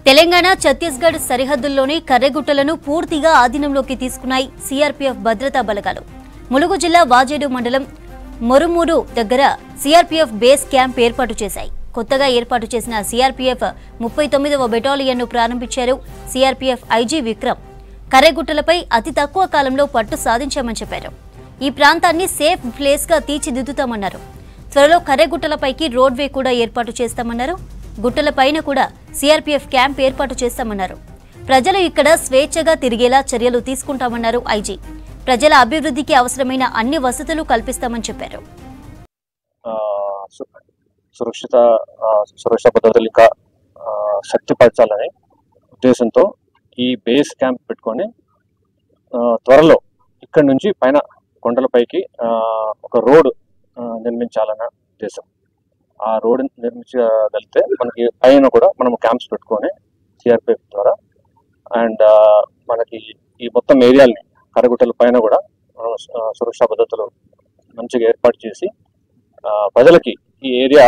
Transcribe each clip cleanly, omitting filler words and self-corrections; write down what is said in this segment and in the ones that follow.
తెలంగాణ ఛత్తీస్గఢ్ సరిహద్దుల్లోని కర్రెగుట్టలను పూర్తిగా ఆధీనంలోకి తీసుకున్నాయి సీఆర్పీఎఫ్ భద్రతా బలగాలు. ములుగు జిల్లా వాజేడు మండలం మొరుమూరు దగ్గర సీఆర్పీఎఫ్ బేస్ క్యాంప్ ఏర్పాటు చేశాయి. కొత్తగా ఏర్పాటు చేసిన సీఆర్పీఎఫ్ 39వ బెటాలియన్ను ప్రారంభించారు సీఆర్పీఎఫ్ ఐజీ విక్రమ్. కర్రెగుట్టలపై అతి తక్కువ కాలంలో పట్టు సాధించామని చెప్పారు. ఈ ప్రాంతాన్ని సేఫ్ ప్లేస్గా తీర్చిదిద్దుతామన్నారు. త్వరలో కర్రెగుట్టలపైకి రోడ్వే కూడా ఏర్పాటు చేస్తామన్నారు. గుట్టలపైన కూడా సీఆర్పీఎఫ్ క్యాంప్ ఏర్పాటు చేస్తామన్నారు. ప్రజలు ఇక్కడ స్వేచ్ఛగా తిరిగేలా చర్యలు తీసుకుంటామన్నారు ఐజీ. ప్రజల అభివృద్ధికి అవసరమైన అన్ని వసతులు కల్పిస్తామని చెప్పారు. సురక్షా పద్ధతులు ఇంకా శక్తిపరచాలనే ఉద్దేశంతో ఈ బేస్ క్యాంప్ పెట్టుకొని త్వరలో ఇక్కడ నుంచి పైన కొండలపైకి ఒక రోడ్ నిర్మించాలన్న ఉద్దేశం. ఆ రోడ్ నిర్మించగలిగితే మనకి పైన కూడా మనం క్యాంప్స్ పెట్టుకొని సిఆర్పిఎఫ్ ద్వారా అండ్ మనకి ఈ మొత్తం ఏరియాలని కర్రెగుట్టల పైన కూడా మనం సురక్షా పద్ధతులు మంచిగా ఏర్పాటు చేసి ప్రజలకి ఈ ఏరియా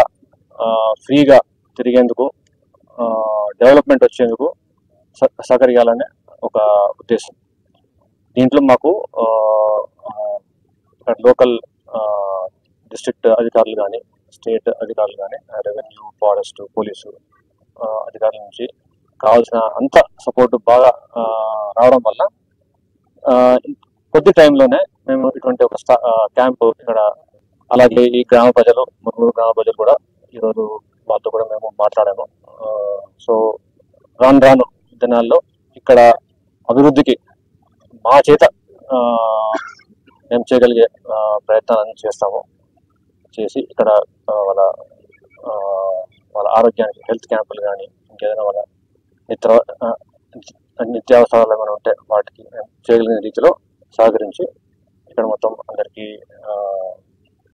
ఫ్రీగా తిరిగేందుకు డెవలప్మెంట్ వచ్చేందుకు సహకరించాలనే ఒక ఉద్దేశం. దీంట్లో మాకు లోకల్ డిస్ట్రిక్ట్ అధికారులు కానీ స్టేట్ అధికారులు కానీ రెవెన్యూ ఫారెస్ట్ పోలీసు అధికారుల నుంచి కావాల్సిన అంత సపోర్ట్ బాగా రావడం వల్ల కొద్ది టైంలోనే మేము ఇటువంటి ఒక క్యాంప్ ఇక్కడ, అలాగే ఈ గ్రామ ప్రజలు మురుమూరు గ్రామ ప్రజలు కూడా ఈరోజు వాళ్ళతో కూడా మేము మాట్లాడాము. సో రాను దినాల్లో ఇక్కడ అభివృద్ధికి మా చేత మేము చేయగలిగే ప్రయత్నాలను చేస్తాము. చేసి ఇక్కడ వాళ్ళ ఆరోగ్యానికి హెల్త్ క్యాంపులు కానీ ఇంకేదైనా వాళ్ళ నిత్యావసరాలు ఏమైనా ఉంటే వాటికి చేయగలిగిన రీతిలో సహకరించి ఇక్కడ మొత్తం అందరికీ